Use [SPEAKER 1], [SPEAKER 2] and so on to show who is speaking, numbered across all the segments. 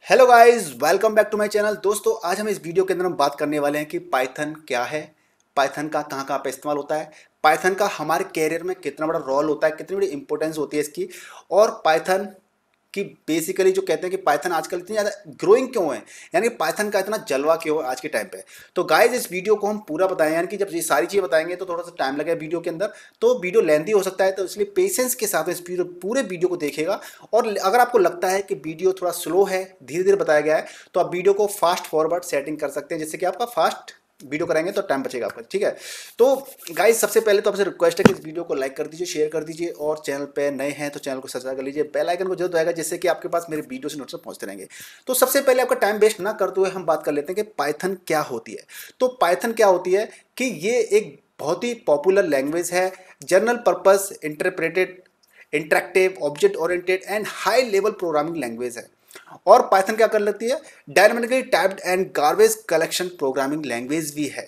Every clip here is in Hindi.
[SPEAKER 1] Hello guys, welcome back to my channel. दोस्तों, आज हम इस वीडियो के अंदर हम बात करने वाले हैं कि पाइथन क्या है, पाइथन का कहाँ कहाँ पे इस्तेमाल होता है, पाइथन का हमारे कैरियर में कितना बड़ा रोल होता है, कितनी बड़ी इंपॉर्टेंस होती है इसकी, और पाइथन कि बेसिकली जो कहते हैं कि पाइथन आजकल इतनी ज़्यादा ग्रोइंग क्यों है, यानी पाइथन का इतना जलवा क्यों है आज के टाइम पे। तो गाइज इस वीडियो को हम पूरा बताएं, यानी कि जब ये सारी चीज़ें बताएंगे तो थोड़ा सा टाइम लगेगा वीडियो के अंदर, तो वीडियो लेंथी हो सकता है, तो इसलिए पेशेंस के साथ इस पूरे वीडियो को देखिएगा। और अगर आपको लगता है कि वीडियो थोड़ा स्लो है, धीरे धीरे बताया गया है, तो आप वीडियो को फास्ट फॉरवर्ड सेटिंग कर सकते हैं, जिससे कि आपका फास्ट वीडियो कराएंगे तो टाइम बचेगा आपका। ठीक है, तो गाइस सबसे पहले तो आपसे रिक्वेस्ट है कि इस वीडियो को लाइक कर दीजिए, शेयर कर दीजिए, और चैनल पे नए हैं तो चैनल को सब्सक्राइब कर लीजिए, बेल आइकन को जरूर दबाएगा, जिससे कि आपके पास मेरे वीडियो से नोटिफिकेशन पहुंचते रहेंगे। तो सबसे पहले आपका टाइम वेस्ट ना करते हुए हम बात कर लेते हैं कि पाइथन क्या होती है। तो पाइथन क्या होती है कि ये एक बहुत ही पॉपुलर लैंग्वेज है, general purpose interpreted interactive object oriented and high level programming language है। और पाइथन क्या कर लेती है, dynamically typed and garbage collection programming language भी है।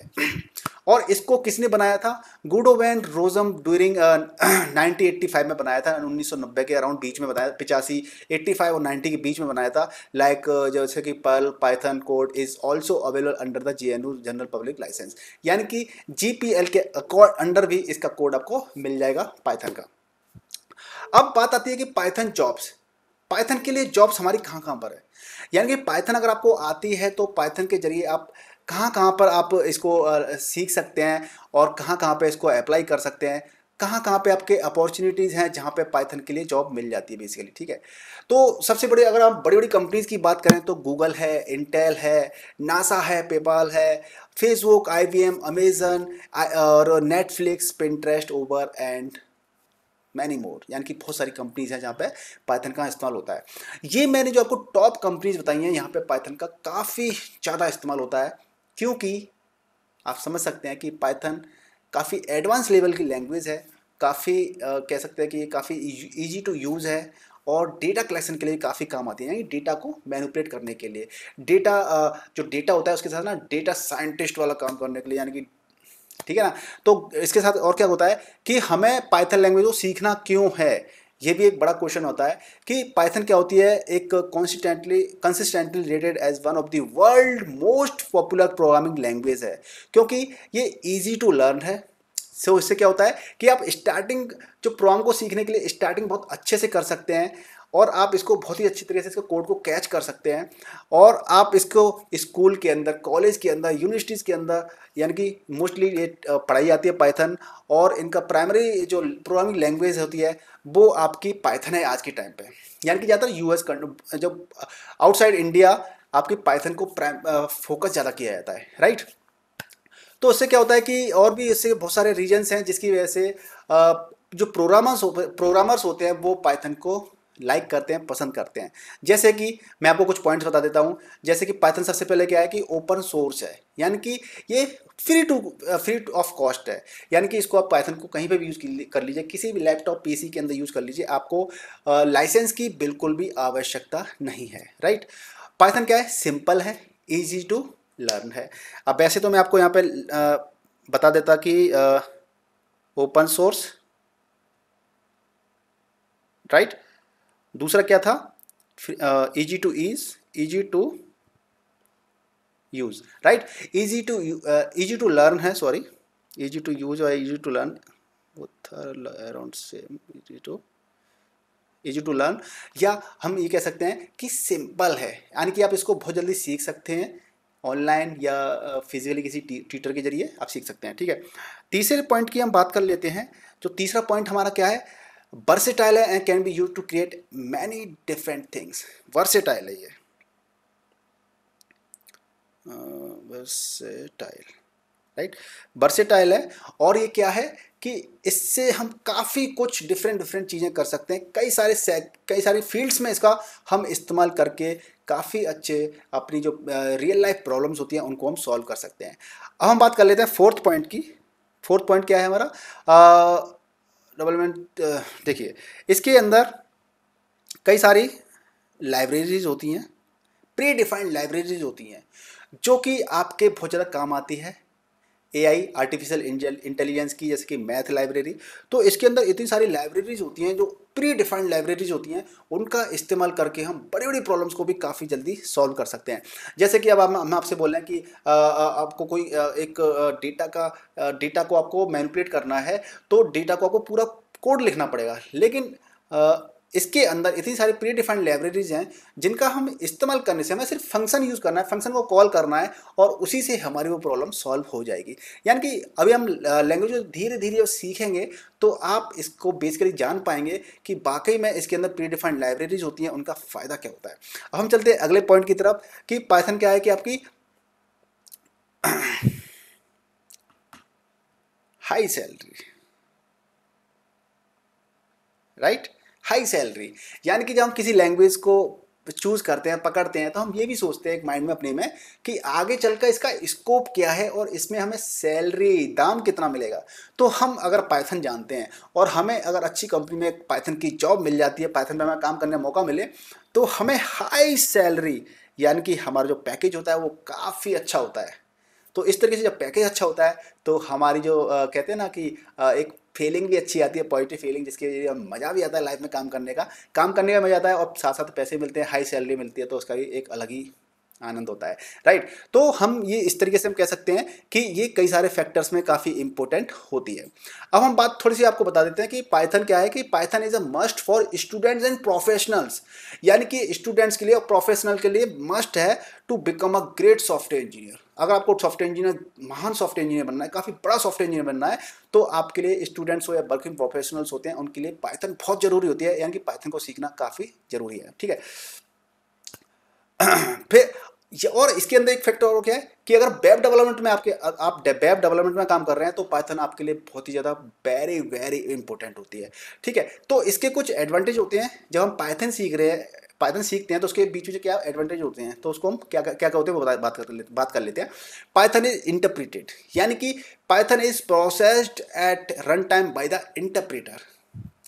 [SPEAKER 1] और इसको किसने बनाया था, गुडो वैन रोजम ड्यूरिंग 1985 में बनाया था, 1990 के अराउंड बीच में बनाया, 85 85 और 90 के बीच में बनाया था। लाइक जैसे कि Perl Python code is also available under the GNU General Public License, यानी कि जीपीएल के अंडर भी इसका कोड आपको मिल जाएगा पाइथन का। अब बात आती है कि पाइथन जॉब्स, पाइथन के लिए जॉब्स हमारी कहाँ कहाँ पर है। यानी कि पाइथन अगर आपको आती है तो पाइथन के जरिए आप कहाँ कहाँ पर आप इसको सीख सकते हैं, और कहाँ कहाँ पे इसको अप्लाई कर सकते हैं, कहाँ कहाँ पे आपके अपॉर्चुनिटीज़ हैं जहाँ पे पाइथन के लिए जॉब मिल जाती है बेसिकली। ठीक है, तो सबसे बड़े अगर आप बड़ी बड़ी कंपनीज की बात करें तो गूगल है, इंटेल है, नासा है, पेपाल है, फेसबुक, आईबीएम, अमेजन और Netflix, Pinterest, Uber and many more, यानी कि बहुत सारी कंपनीज हैं जहाँ पे पाइथन का इस्तेमाल होता है। ये मैंने जो आपको टॉप कंपनीज बताई हैं, यहाँ पे पाइथन का काफ़ी ज़्यादा इस्तेमाल होता है, क्योंकि आप समझ सकते हैं कि पाइथन काफ़ी एडवांस लेवल की लैंग्वेज है, काफ़ी कह सकते हैं कि ये काफ़ी ईजी टू यूज़ है, और डेटा कलेक्शन के लिए काफ़ी काम आती है, यानी डेटा को मैनिपुलेट करने के लिए, डेटा जो डेटा होता है उसके साथ ना डेटा साइंटिस्ट वाला काम करने के लिए, यानी कि ठीक है ना। तो इसके साथ और क्या होता है कि हमें पाइथन लैंग्वेज को सीखना क्यों है, ये भी एक बड़ा क्वेश्चन होता है कि पाइथन क्या होती है, एक consistently rated as one of the world most popular programming language है, क्योंकि ये इजी टू लर्न है। सो इससे क्या होता है कि आप स्टार्टिंग जो प्रोग्राम को सीखने के लिए स्टार्टिंग बहुत अच्छे से कर सकते हैं, और आप इसको बहुत ही अच्छी तरीके से इसको कोड को कैच कर सकते हैं, और आप इसको स्कूल के अंदर, कॉलेज के अंदर, यूनिवर्सिटीज़ के अंदर, यानी कि मोस्टली ये पढ़ाई जाती है पाइथन, और इनका प्राइमरी जो प्रोग्रामिंग लैंग्वेज होती है वो आपकी पाइथन है आज के टाइम पे। यानी कि ज़्यादातर यूएस जब आउटसाइड इंडिया आपकी पाइथन को फोकस ज़्यादा किया जाता है, राइट। तो उससे क्या होता है कि और भी इससे बहुत सारे रीजन्स हैं जिसकी वजह से जो प्रोग्रामर्स होते हैं वो पाइथन को लाइक करते हैं, पसंद करते हैं। जैसे कि मैं आपको कुछ पॉइंट्स बता देता हूँ। जैसे कि पाइथन सबसे पहले क्या है कि ओपन सोर्स है, यानी कि ये फ्री ऑफ कॉस्ट है, यानी कि इसको आप पाइथन को कहीं पे भी यूज़ कर लीजिए, किसी भी लैपटॉप पीसी के अंदर यूज़ कर लीजिए, आपको लाइसेंस की बिल्कुल भी आवश्यकता नहीं है, राइट। पाइथन क्या है, सिंपल है, ईजी टू लर्न है। अब वैसे तो मैं आपको यहाँ पे बता देता कि ओपन सोर्स, राइट। दूसरा क्या था, easy to easy to use, right. Easy to learn है, सॉरी, इजी टू यूज और easy to learn around same, easy to learn, या हम ये कह सकते हैं कि सिंपल है, यानी कि आप इसको बहुत जल्दी सीख सकते हैं, ऑनलाइन या फिजिकली किसी ट्यूटर के जरिए आप सीख सकते हैं। ठीक है, तीसरे पॉइंट की हम बात कर लेते हैं। जो तीसरा पॉइंट हमारा क्या है, वर्सेटाइल है and can be use to create many different things. Versatile है ये, वर्सेटाइल, राइट, वर्सेटाइल है। और ये क्या है कि इससे हम काफ़ी कुछ डिफरेंट डिफरेंट चीज़ें कर सकते हैं, कई सारी फील्ड्स में इसका हम इस्तेमाल करके काफ़ी अच्छे अपनी जो रियल लाइफ प्रॉब्लम्स होती हैं उनको हम सॉल्व कर सकते हैं। अब हम बात कर लेते हैं फोर्थ पॉइंट की। फोर्थ पॉइंट क्या है हमारा, डेवलपमेंट। देखिए, इसके अंदर कई सारी लाइब्रेरीज होती हैं, प्री डिफाइंड लाइब्रेरीज होती हैं, जो कि आपके बहुत ज़्यादा काम आती है एआई आर्टिफिशियल इंटेलिजेंस की, जैसे कि मैथ लाइब्रेरी। तो इसके अंदर इतनी सारी लाइब्रेरीज होती हैं जो प्री डिफाइंड लाइब्रेरीज होती हैं, उनका इस्तेमाल करके हम बड़ी बड़ी प्रॉब्लम्स को भी काफ़ी जल्दी सॉल्व कर सकते हैं। जैसे कि अब हम आपसे बोल रहे हैं कि आपको कोई एक डेटा को आपको मैनिपुलेट करना है, तो डेटा को आपको पूरा कोड लिखना पड़ेगा, लेकिन इसके अंदर इतनी सारी प्री डिफाइंड लाइब्रेरीज हैं जिनका हम इस्तेमाल करने से हमें सिर्फ फंक्शन यूज़ करना है, फंक्शन को कॉल करना है और उसी से हमारी वो प्रॉब्लम सॉल्व हो जाएगी। यानी कि अभी हम लैंग्वेज धीरे धीरे सीखेंगे तो आप इसको बेसिकली जान पाएंगे कि वाकई में इसके अंदर प्री डिफाइंड लाइब्रेरीज होती हैं, उनका फ़ायदा क्या होता है। अब हम चलते हैं अगले पॉइंट की तरफ कि पाइथन क्या है कि आपकी high salary, right, high salary. यानी कि जब हम किसी लैंग्वेज को चूज करते हैं, पकड़ते हैं, तो हम ये भी सोचते हैं एक माइंड में अपने में कि आगे चलकर इसका स्कोप क्या है और इसमें हमें सैलरी दाम कितना मिलेगा। तो हम अगर पाइथन जानते हैं और हमें अगर अच्छी कंपनी में पाइथन की जॉब मिल जाती है, पाइथन में हमें काम करने का मौका मिले, तो हमें हाई सैलरी यानी कि हमारा जो पैकेज होता है वो काफ़ी अच्छा होता है। तो इस तरीके से जब पैकेज अच्छा होता है तो हमारी जो कहते हैं ना कि एक फीलिंग भी अच्छी आती है, पॉजिटिव फीलिंग, जिसके वजह से मज़ा भी आता है लाइफ में काम करने का मज़ा आता है और साथ साथ पैसे मिलते हैं, हाई सैलरी मिलती है, तो उसका भी एक अलग ही आनंद होता है, राइट। तो हम ये इस तरीके से हम कह सकते हैं कि ये कई सारे फैक्टर्स में काफ़ी इंपॉर्टेंट होती है। अब हम बात थोड़ी सी आपको बता देते हैं कि पाइथन क्या है। कि Python is a must for students and professionals, यानी कि स्टूडेंट्स के लिए और प्रोफेशनल के लिए मस्ट है to become a great software engineer. अगर आपको सॉफ्टवेयर इंजीनियर, महान सॉफ्टवेयर इंजीनियर बनना है, काफ़ी बड़ा सॉफ्टवेयर इंजीनियर बनना है, तो आपके लिए स्टूडेंट्स हो या वर्किंग प्रोफेशनल्स होते हैं, उनके लिए पाइथन बहुत जरूरी होती है, यानी कि पाइथन को सीखना काफ़ी जरूरी है, ठीक है। फिर और इसके अंदर एक फैक्टर और क्या है कि अगर वेब डेवलपमेंट में आप वेब डेवलपमेंट में काम कर रहे हैं तो पाइथन आपके लिए बहुत ही ज़्यादा वेरी वेरी इंपॉर्टेंट होती है, ठीक है। तो इसके कुछ एडवांटेज होते हैं जब हम पाइथन सीख रहे हैं, पाइथन सीखते हैं, तो उसके बीच में क्या एडवांटेज होते हैं, तो उसको हम क्या क्या क्या होते हैं वो बात कर लेते हैं। पाइथन इज इंटरप्रिटेड, यानी कि Python is processed at run time by the interpreter.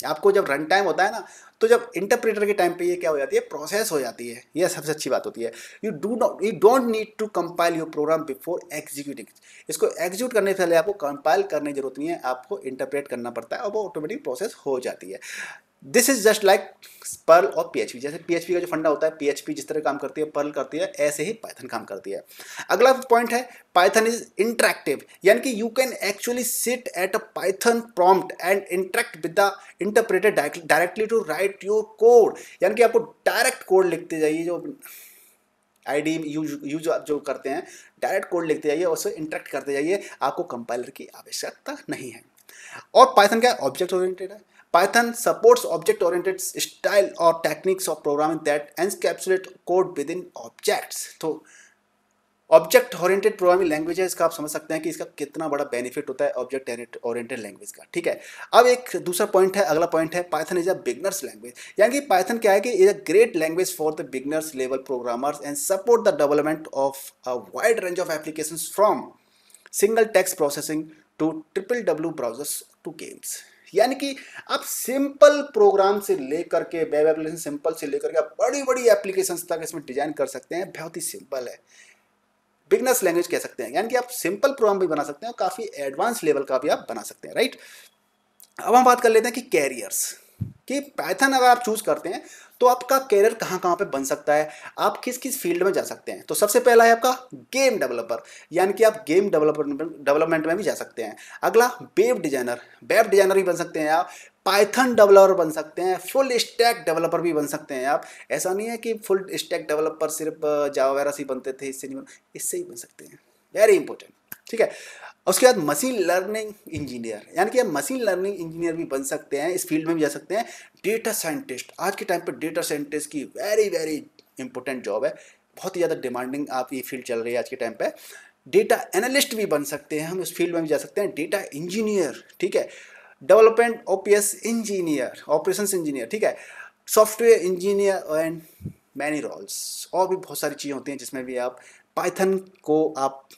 [SPEAKER 1] आपको जब रन टाइम होता है ना, तो जब इंटरप्रेटर के टाइम पे ये क्या हो जाती है, प्रोसेस हो जाती है, ये सबसे अच्छी बात होती है। You don't need to compile your program before executing. इसको एग्जीक्यूट करने से पहले आपको कंपाइल करने की जरूरत नहीं है, आपको इंटरप्रेट करना पड़ता है और वो ऑटोमेटिक प्रोसेस हो जाती है। This is just like Perl और पीएचपी। जैसे पीएचपी का जो फंडा होता है, पीएचपी जिस तरह काम करती है, पर्ल करती है, ऐसे ही पाइथन काम करती है। अगला पॉइंट है पाइथन इज इंटरेक्टिव, यानी कि you can actually sit at a Python prompt and interact with the interpreter directly to write your code. यानी कि आपको डायरेक्ट कोड लिखते जाइए, जो आईडी यूज जो करते हैं, डायरेक्ट कोड लिखते जाइए और उससे इंटरेक्ट करते जाइए, आपको कंपाइलर की आवश्यकता नहीं है। और पाइथन क्या है, ऑब्जेक्ट ओरिएंटेड है। Python supports object-oriented style or techniques of programming that encapsulate code within objects। तो ऑब्जेक्ट ओरिएंटेड प्रोग्रामिंग लैंग्वेज है, इसका आप समझ सकते हैं कि इसका कितना बड़ा बेनिफिट होता है ऑब्जेक्ट ओरिएंटेड लैंग्वेज का, ठीक है। अब एक दूसरा पॉइंट है, अगला पॉइंट है Python is a beginners language. यानी कि पाइथन क्या है कि is a great language for the beginners level programmers and support the development of a wide range of applications from single text processing to www browsers to games. यानी कि आप सिंपल प्रोग्राम से लेकर के, वेब एप्लीकेशन सिंपल से लेकर के आप बड़ी बड़ी एप्लीकेशंस तक इसमें डिजाइन कर सकते हैं। बहुत ही सिंपल है, बिगनर्स लैंग्वेज कह सकते हैं। यानी कि आप सिंपल प्रोग्राम भी बना सकते हैं और काफ़ी एडवांस लेवल का भी आप बना सकते हैं, राइट। अब हम बात कर लेते हैं कि कैरियर्स, कि पाइथन अगर आप चूज करते हैं तो आपका कैरियर कहाँ कहाँ पे बन सकता है, आप किस किस फील्ड में जा सकते हैं। तो सबसे पहला है आपका गेम डेवलपर, यानी कि आप गेम डेवलपमेंट में भी जा सकते हैं। अगला वेब डिजाइनर भी बन सकते हैं आप, पाइथन डेवलपर बन सकते हैं, फुल स्टैक डेवलपर भी बन सकते हैं आप। ऐसा नहीं है कि फुल स्टैक डेवलपर सिर्फ जावा वगैरह से बनते थे, इससे नहीं, इससे ही बन सकते हैं, वेरी इंपॉर्टेंट, ठीक है। उसके बाद मशीन लर्निंग इंजीनियर, यानी कि आप मशीन लर्निंग इंजीनियर भी बन सकते हैं, इस फील्ड में भी जा सकते हैं। डेटा साइंटिस्ट, आज के टाइम पे डेटा साइंटिस्ट की वेरी वेरी इंपॉर्टेंट जॉब है, बहुत ही ज़्यादा डिमांडिंग आप ये फील्ड चल रही है आज के टाइम पे। डेटा एनालिस्ट भी बन सकते हैं हम, इस फील्ड में भी जा सकते हैं। डेटा इंजीनियर, ठीक है। Development ops engineer, operations engineer, ठीक है। Software engineer and many roles, और भी बहुत सारी चीज़ें होती हैं जिसमें भी आप पाइथन को आप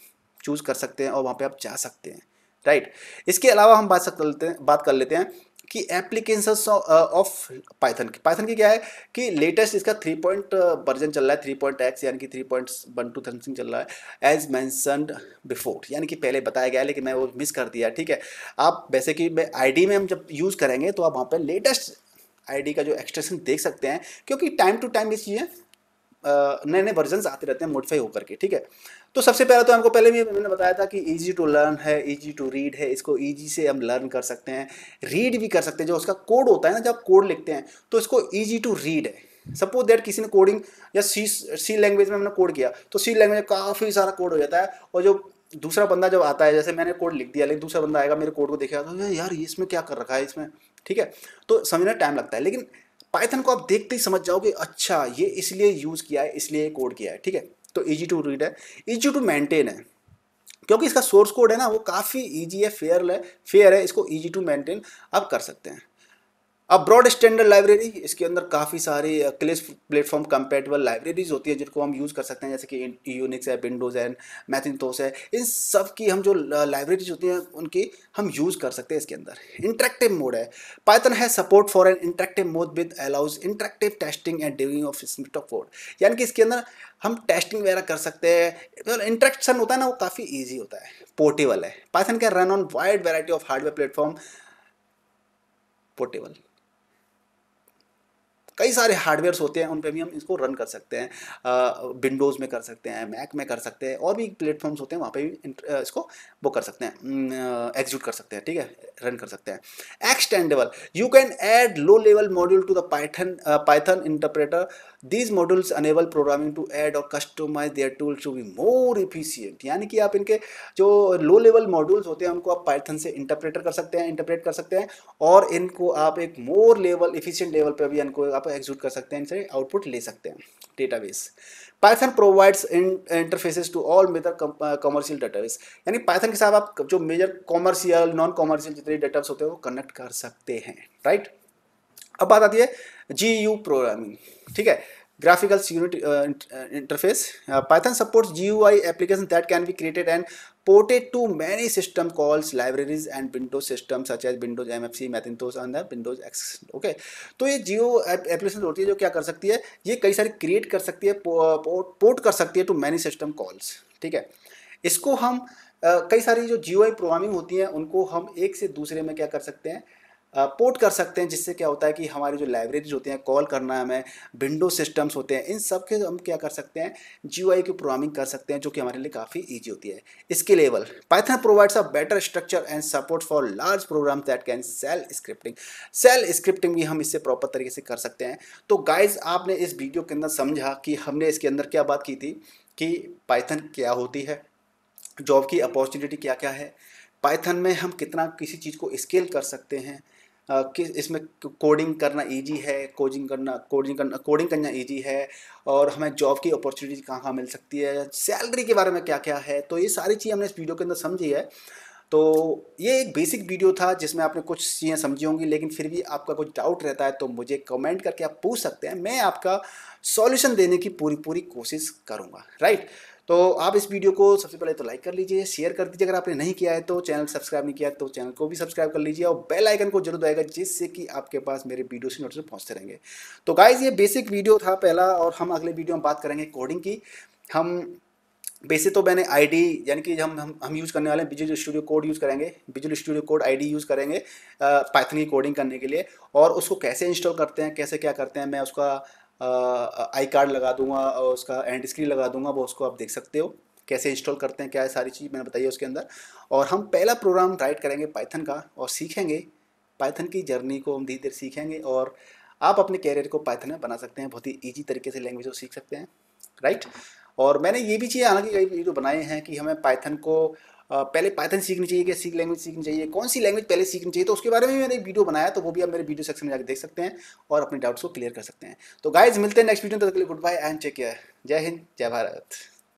[SPEAKER 1] चूज कर सकते हैं और वहाँ पे आप जा सकते हैं, राइट। इसके अलावा हम बात कर लेते हैं कि एप्लीकेशंस ऑफ पाइथन की क्या है कि लेटेस्ट इसका 3 पॉइंट वर्जन चल रहा है, 3.x यानी कि 3.12 समथिंग चल रहा है, एज मैंसन्ड बिफोर, यानी कि पहले बताया गया है लेकिन मैं वो मिस कर दिया। ठीक है, आप वैसे कि आईडी में हम जब यूज़ करेंगे तो आप वहाँ पर लेटेस्ट आईडी का जो एक्सटेंशन देख सकते हैं, क्योंकि टाइम टू टाइम ये चीज़ें नए नए वर्जन आते रहते हैं मॉडिफाई होकर के। ठीक है, तो सबसे पहले तो हमको पहले भी मैंने बताया था कि इजी टू लर्न है, इजी टू रीड है, इसको इजी से हम लर्न कर सकते हैं, रीड भी कर सकते हैं। जो उसका कोड होता है ना, जब आप कोड लिखते हैं तो इसको इजी टू रीड है। सपोज दैट किसी ने कोडिंग या सी लैंग्वेज में हमने कोड किया तो सी लैंग्वेज में काफ़ी सारा कोड हो जाता है, और जो दूसरा बंदा जब आता है, जैसे मैंने कोड लिख दिया लेकिन दूसरा बंदा आएगा मेरे कोड को देखेगा तो यार ये इसमें क्या कर रखा है इसमें, ठीक है, तो समझने टाइम लगता है। लेकिन पाइथन को आप देखते ही समझ जाओगे, अच्छा ये इसलिए यूज़ किया है, इसलिए कोड किया है। ठीक है, तो इजी टू रीड है, इजी टू मेंटेन है, क्योंकि इसका सोर्स कोड है ना वो काफ़ी इजी है, फेयर है, इसको इजी टू मेंटेन आप कर सकते हैं। अब ब्रॉड स्टैंडर्ड लाइब्रेरी, इसके अंदर काफ़ी सारी क्लेस प्लेटफॉर्म कंपेटेबल लाइब्रेरीज होती है जिनको हम यूज़ कर सकते हैं, जैसे कि यूनिक्स है, विंडोज़ है, मैकिन्टोश है, इन सब की हम जो लाइब्रेरीज होती हैं उनकी हम यूज़ कर सकते हैं। इसके अंदर इंटरेक्टिव मोड है, पाइथन है support for an interactive mode with allows interactive testing and debugging of snippet of code, यानी कि इसके अंदर हम टेस्टिंग वगैरह कर सकते हैं। इंटरेक्शन होता है ना वो काफ़ी ईजी होता है, पोर्टेबल है। Python can run on wide variety of hardware platform, portable, कई सारे हार्डवेयर्स होते हैं उन पे भी हम इसको रन कर सकते हैं, विंडोज़ में कर सकते हैं, मैक में कर सकते हैं, और भी प्लेटफॉर्म्स होते हैं वहाँ पे भी इसको वो कर सकते हैं, एग्जीक्यूट कर सकते हैं। ठीक है, रन कर सकते हैं। Extendable, you can add low level module to the Python interpreter, these modules enable programming to add और customise their tools to be more efficient, यानी कि आप इनके जो लो लेवल मॉड्यूल्स होते हैं उनको आप पाइथन से इंटरप्रेट कर सकते हैं, और इनको आप एक मोर लेवल इफिशिएंट लेवल पे भी इनको आप एग्जीक्यूट कर सकते हैं, इनसे आउटपुट ले सकते हैं। Database, Python provides interfaces to all major commercial database, यानी पाइथन के साथ आप जो मेजर कॉमर्शियल नॉन कॉमर्शियल जितने डेटाबेस होते हैं वो कनेक्ट कर सकते हैं। राइट, अब बात आती है GUI प्रोग्रामिंग। ठीक है, graphical unit interface, Python supports GUI application that can be created and ported to many system calls, libraries and Windows systems such as Windows MFC, Macintosh and the Windows X। Okay, तो ये जियो एप्लीकेशन होती है जो क्या कर सकती है, ये कई सारी क्रिएट कर सकती है, पोर्ट कर सकती है टू मैनी सिस्टम कॉल्स। ठीक है, इसको हम कई सारी जो GUI प्रोग्रामिंग होती हैं उनको हम एक से दूसरे में क्या कर सकते हैं, पोर्ट कर सकते हैं, जिससे क्या होता है कि हमारी जो लाइब्रेरीज होती हैं, कॉल करना है हमें, विंडो सिस्टम्स होते हैं, इन सब के हम क्या कर सकते हैं, GUI की प्रोग्रामिंग कर सकते हैं, जो कि हमारे लिए काफ़ी ईजी होती है। Scalable, Python provides a better structure and support for large program that can sell scripting भी हम इससे प्रॉपर तरीके से कर सकते हैं। तो गाइज आपने इस वीडियो के अंदर समझा कि हमने इसके अंदर क्या बात की थी कि पाइथन क्या होती है, जॉब की अपॉर्चुनिटी क्या क्या है, पाइथन में हम कितना किसी चीज़ को स्केल कर सकते हैं, कि इसमें कोडिंग करना इजी है, कोडिंग करना इजी है, और हमें जॉब की अपॉर्चुनिटी कहाँ कहाँ मिल सकती है, सैलरी के बारे में क्या क्या है, तो ये सारी चीज़ हमने इस वीडियो के अंदर समझी है। तो ये एक बेसिक वीडियो था जिसमें आपने कुछ चीज़ें समझी होंगी, लेकिन फिर भी आपका कुछ डाउट रहता है तो मुझे कमेंट करके आप पूछ सकते हैं, मैं आपका सॉल्यूशन देने की पूरी कोशिश करूँगा। राइट, तो आप इस वीडियो को सबसे पहले तो लाइक कर लीजिए, शेयर कर दीजिए, अगर आपने नहीं किया है तो चैनल सब्सक्राइब नहीं किया है तो चैनल को भी सब्सक्राइब कर लीजिए, और बेल आइकन को जरूर दबाइएगा जिससे कि आपके पास मेरे वीडियो से नोटिफिकेशन पहुंचते रहेंगे। तो गाइज ये बेसिक वीडियो था पहला, और हम अगले वीडियो में बात करेंगे कोडिंग की। हम वैसे तो मैंने आईडी यानी कि हम यूज़ करने वाले हैं विजुअल स्टूडियो कोड यूज़ करेंगे, visual studio code ID use करेंगे पाइथन की कोडिंग करने के लिए, और उसको कैसे इंस्टॉल करते हैं, कैसे क्या करते हैं, मैं उसका आई कार्ड लगा दूंगा और उसका एंड स्क्रीन लगा दूंगा, वो उसको आप देख सकते हो कैसे इंस्टॉल करते हैं, क्या है सारी चीज़ मैंने बताई है उसके अंदर। और हम पहला प्रोग्राम राइट करेंगे पाइथन का और सीखेंगे पाइथन की जर्नी को, हम धीरे धीरे सीखेंगे, और आप अपने कैरियर को पाइथन में बना सकते हैं, बहुत ही ईजी तरीके से लैंग्वेज को सीख सकते हैं। राइट, और मैंने ये भी चीज़ हालांकि कई वीडियो बनाए हैं कि हमें पाइथन को पहले पाइथन सीखनी चाहिए कि सीख लैंग्वेज सीखनी चाहिए, कौन सी लैंग्वेज पहले सीखनी चाहिए, तो उसके बारे में भी मैंने एक वीडियो बनाया, तो वो भी आप मेरे वीडियो सेक्शन में जाकर देख सकते हैं और अपने डाउट्स को क्लियर कर सकते हैं। तो गाइज मिलते हैं नेक्स्ट वीडियो में, तब तक के लिए goodbye and take care. जय हिंद, जय भारत।